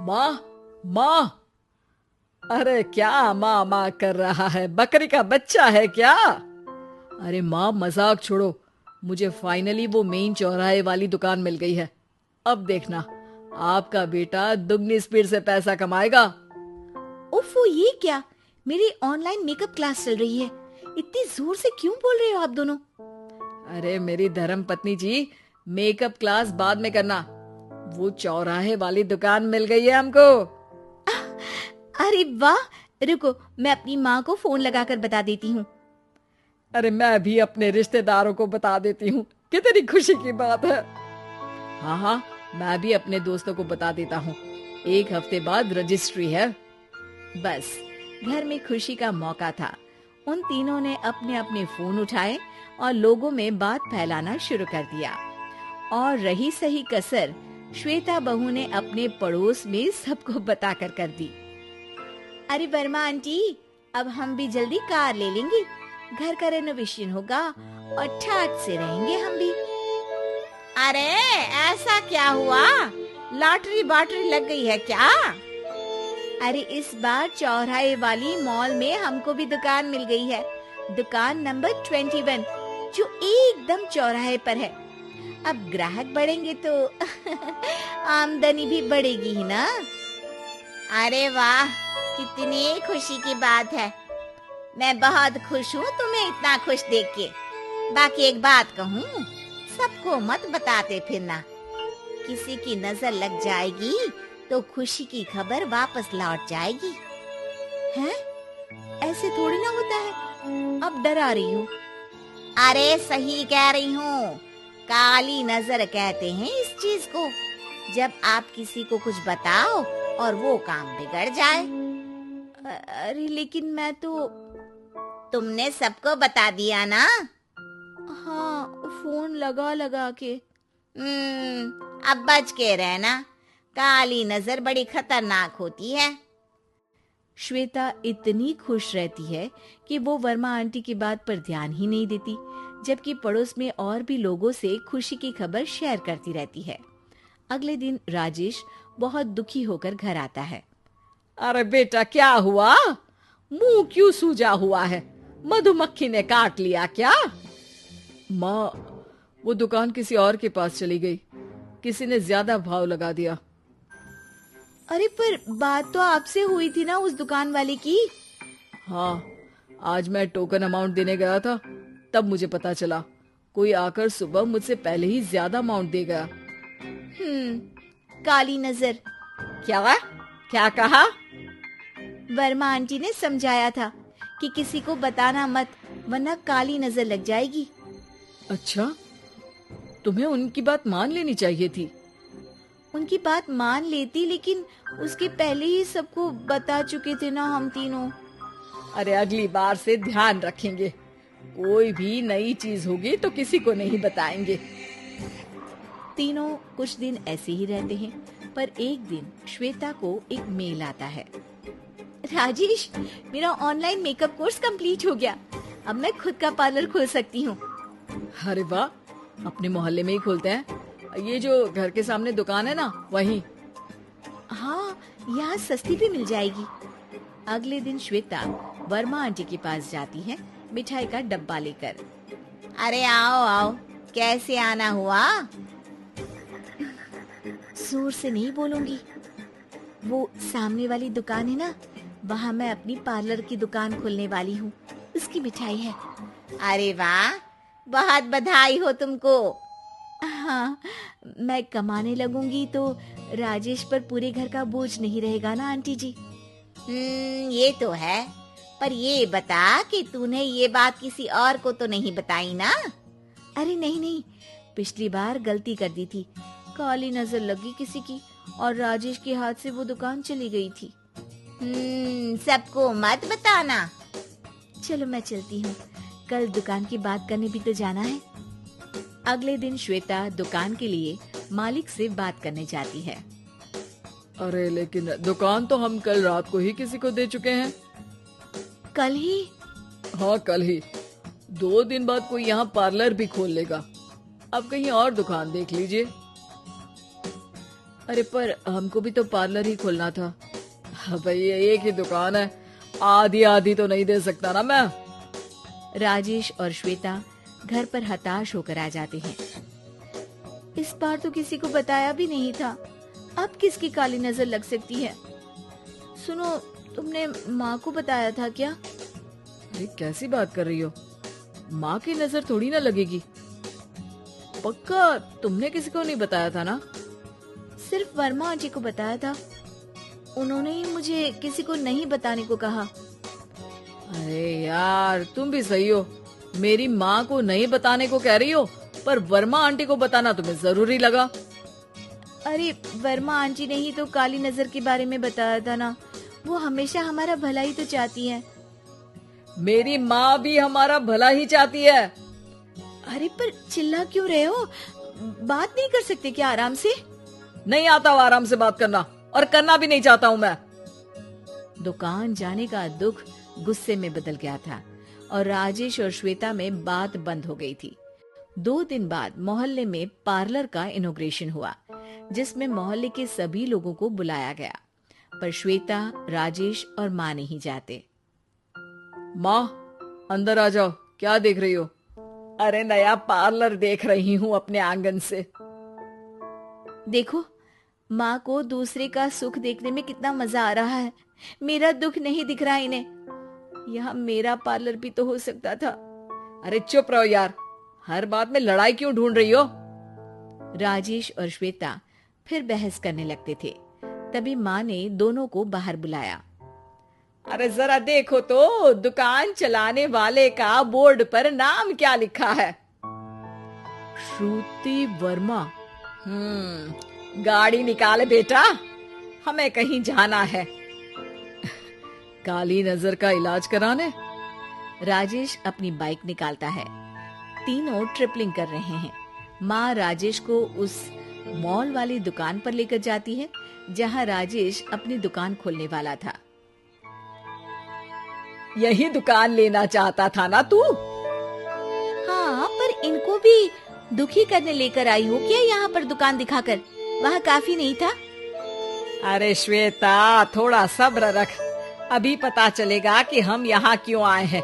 माँ, माँ। अरे क्या माँ माँ कर रहा है? बकरी का बच्चा है क्या? अरे माँ, मजाक छोड़ो। मुझे फाइनली वो मेन चौराहे वाली दुकान मिल गई है। अब देखना, आपका बेटा दुगनी स्पीड से पैसा कमाएगा। ओफो, ये क्या? मेरी ऑनलाइन मेकअप क्लास चल रही है। इतनी जोर से क्यों बोल रहे हो आप दोनों? अरे मेरी धर्म पत्नी जी, मेकअप क्लास बाद में करना। वो चौराहे वाली दुकान मिल गई है हमको। अरे वाह! रुको, मैं अपनी माँ को फोन लगाकर बता देती हूँ। अरे मैं भी अपने रिश्तेदारों को बता देती हूँ। कितनी खुशी की बात है। हाँ हाँ, मैं भी अपने दोस्तों को बता देता हूँ। 1 हफ्ते बाद रजिस्ट्री है। बस, घर में खुशी का मौका था। उन तीनों ने अपने अपने फोन उठाए और लोगों में बात फैलाना शुरू कर दिया। और रही सही कसर श्वेता बहू ने अपने पड़ोस में सबको बताकर कर दी। अरे वर्मा आंटी, अब हम भी जल्दी कार ले लेंगे। घर का रेनोवेशन होगा और ठाट से रहेंगे हम भी। अरे ऐसा क्या हुआ? लॉटरी बाटरी लग गई है क्या? अरे इस बार चौराहे वाली मॉल में हमको भी दुकान मिल गई है। दुकान नंबर 21, जो एकदम चौराहे पर है। अब ग्राहक बढ़ेंगे तो आमदनी भी बढ़ेगी ही ना। अरे वाह, कितनी खुशी की बात है। मैं बहुत खुश हूँ तुम्हें इतना खुश देख के। बाकी एक बात कहूँ, सबको मत बताते फिरना। किसी की नजर लग जाएगी तो खुशी की खबर वापस लौट जाएगी। हैं? ऐसे थोड़ी ना होता है। अब डरा रही हूँ। अरे सही कह रही हूँ। काली नजर कहते हैं इस चीज को, जब आप किसी को कुछ बताओ और वो काम बिगड़ जाए। अरे लेकिन मैं तो... तुमने सबको बता दिया ना? हाँ, फोन लगा लगा के। अब बच के रहना। काली नजर बड़ी खतरनाक होती है। श्वेता इतनी खुश रहती है कि वो वर्मा आंटी की बात पर ध्यान ही नहीं देती, जबकि पड़ोस में और भी लोगों से खुशी की खबर शेयर करती रहती है। अगले दिन राजेश बहुत दुखी होकर घर आता है। अरे बेटा, क्या हुआ? मुंह क्यों सूजा हुआ है? मधुमक्खी ने काट लिया क्या? माँ, वो दुकान किसी और के पास चली गई। किसी ने ज्यादा भाव लगा दिया। अरे पर बात तो आपसे हुई थी ना उस दुकान वाले की। हाँ, आज मैं टोकन अमाउंट देने गया था, तब मुझे पता चला। कोई आकर सुबह मुझसे पहले ही ज्यादा अमाउंट दे गया। काली नजर। क्या? क्या कहा? वर्मा आंटी ने समझाया था कि किसी को बताना मत, वरना काली नजर लग जाएगी। अच्छा, तुम्हें उनकी बात मान लेनी चाहिए थी। उनकी बात मान लेती, लेकिन उसके पहले ही सबको बता चुके थे ना हम तीनों। अरे अगली बार से ध्यान रखेंगे। कोई भी नई चीज होगी तो किसी को नहीं बताएंगे। तीनों कुछ दिन ऐसे ही रहते हैं, पर एक दिन श्वेता को एक मेल आता है। राजेश, मेरा ऑनलाइन मेकअप कोर्स कंप्लीट हो गया। अब मैं खुद का पार्लर खोल सकती हूँ। अरे वाह, अपने मोहल्ले में ही खोलते हैं। ये जो घर के सामने दुकान है ना, वहीं। हाँ, यहाँ सस्ती भी मिल जाएगी। अगले दिन श्वेता वर्मा आंटी के पास जाती है, मिठाई का डब्बा लेकर। अरे आओ आओ, कैसे आना हुआ? जोर से नहीं बोलूंगी। वो सामने वाली दुकान है ना, वहाँ मैं अपनी पार्लर की दुकान खोलने वाली हूँ। उसकी मिठाई है। अरे वाह, बहुत बधाई हो तुमको। हाँ, मैं कमाने लगूंगी तो राजेश पर पूरे घर का बोझ नहीं रहेगा ना आंटी जी। ये तो है, पर ये बता कि तूने ये बात किसी और को तो नहीं बताई ना? अरे नहीं नहीं, पिछली बार गलती कर दी थी। काली नजर लगी किसी की और राजेश के हाथ से वो दुकान चली गई थी। सबको मत बताना। चलो मैं चलती हूँ, कल दुकान की बात करने भी तो जाना है। अगले दिन श्वेता दुकान के लिए मालिक से बात करने जाती है। अरे लेकिन दुकान तो हम कल रात को ही किसी को दे चुके हैं। कल ही? हाँ, कल ही। 2 दिन बाद कोई यहाँ पार्लर भी खोल लेगा। अब कहीं और दुकान देख लीजिए। अरे पर हमको भी तो पार्लर ही खोलना था। भाई एक ही दुकान है, आधी आधी तो नहीं दे सकता ना मैं। राजेश और श्वेता घर पर हताश होकर आ जाते हैं। इस बार तो किसी को बताया भी नहीं था, अब किसकी काली नजर लग सकती है। सुनो, तुमने माँ को बताया था क्या? अरे कैसी बात कर रही हो, माँ की नजर थोड़ी ना लगेगी। पक्का तुमने किसी को नहीं बताया था ना? सिर्फ वर्मा आंटी को बताया था, उन्होंने ही मुझे किसी को नहीं बताने को कहा। अरे यार तुम भी सही हो, मेरी माँ को नहीं बताने को कह रही हो, पर वर्मा आंटी को बताना तुम्हें जरूरी लगा। अरे वर्मा आंटी ने ही तो काली नजर के बारे में बताया था ना, वो हमेशा हमारा भला ही तो चाहती है। मेरी माँ भी हमारा भला ही चाहती है। अरे पर चिल्ला क्यों रहे हो, बात नहीं कर सकते क्या आराम से? नहीं आता वो आराम से बात करना, और करना भी नहीं चाहता हूँ मैं। दुकान जाने का दुख गुस्से में बदल गया था और राजेश और श्वेता में बात बंद हो गई थी। 2 दिन बाद मोहल्ले में पार्लर का इनॉग्रेशन हुआ, जिसमें मोहल्ले के सभी लोगों को बुलाया गया, पर श्वेता, राजेश और माँ नहीं जाते। माँ अंदर आ जाओ, क्या देख रही हो? अरे नया पार्लर देख रही हूँ अपने आंगन से। देखो, माँ को दूसरे का सुख देखने में कितना मजा आ रहा है, मेरा दुख नहीं दिख रहा इन्हें। यहाँ मेरा पार्लर भी तो हो सकता था। अरे चुप रहो यार, हर बात में लड़ाई क्यों ढूंढ रही हो? राजेश और श्वेता फिर बहस करने लगते थे। तभी माँ ने दोनों को बाहर बुलाया। अरे जरा देखो तो, दुकान चलाने वाले का बोर्ड पर नाम क्या लिखा है? श्रुति वर्मा। गाड़ी निकाले बेटा, हमें कहीं जाना है। काली नजर का इलाज कराने? राजेश अपनी बाइक निकालता है। तीनों ट्रिपलिंग कर रहे हैं। माँ राजेश को उस मॉल वाली दुकान पर लेकर जाती है जहाँ राजेश अपनी दुकान खोलने वाला था। यही दुकान लेना चाहता था ना तू? हाँ, पर इनको भी दुखी करने लेकर आई हो क्या यहाँ पर दुकान दिखाकर? वहाँ काफी नहीं था? अरे श्वेता थोड़ा सब्र रख, अभी पता चलेगा कि हम यहाँ क्यों आए हैं।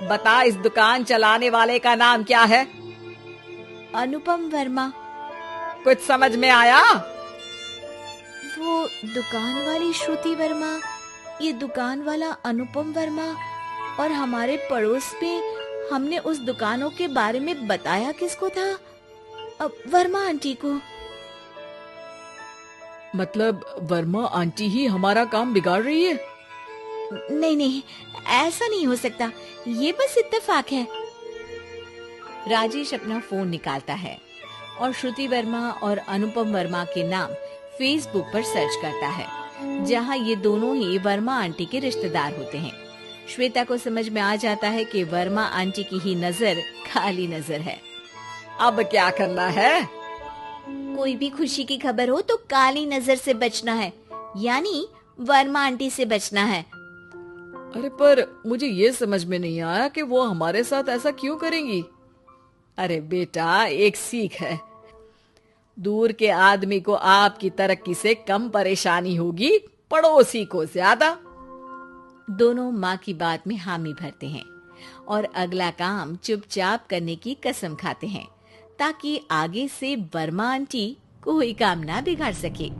बता, इस दुकान चलाने वाले का नाम क्या है? अनुपम वर्मा। कुछ समझ में आया? वो दुकान वाली श्रुति वर्मा, ये दुकान वाला अनुपम वर्मा, और हमारे पड़ोस में हमने उस दुकानों के बारे में बताया किसको था? अब वर्मा आंटी को। मतलब वर्मा आंटी ही हमारा काम बिगाड़ रही है? नहीं नहीं, ऐसा नहीं हो सकता, ये बस इत्तेफाक है। राजेश अपना फोन निकालता है और श्रुति वर्मा और अनुपम वर्मा के नाम फेसबुक पर सर्च करता है, जहां ये दोनों ही वर्मा आंटी के रिश्तेदार होते हैं। श्वेता को समझ में आ जाता है कि वर्मा आंटी की ही नजर काली नजर है। अब क्या करना है? कोई भी खुशी की खबर हो तो काली नजर से बचना है, यानी वर्मा आंटी से बचना है। अरे पर मुझे ये समझ में नहीं आया कि वो हमारे साथ ऐसा क्यों करेंगी। अरे बेटा, एक सीख है, दूर के आदमी को आपकी तरक्की से कम परेशानी होगी, पड़ोसी को ज्यादा। दोनों माँ की बात में हामी भरते हैं और अगला काम चुपचाप करने की कसम खाते हैं, ताकि आगे से वर्मा आंटी कोई काम ना बिगाड़ सके।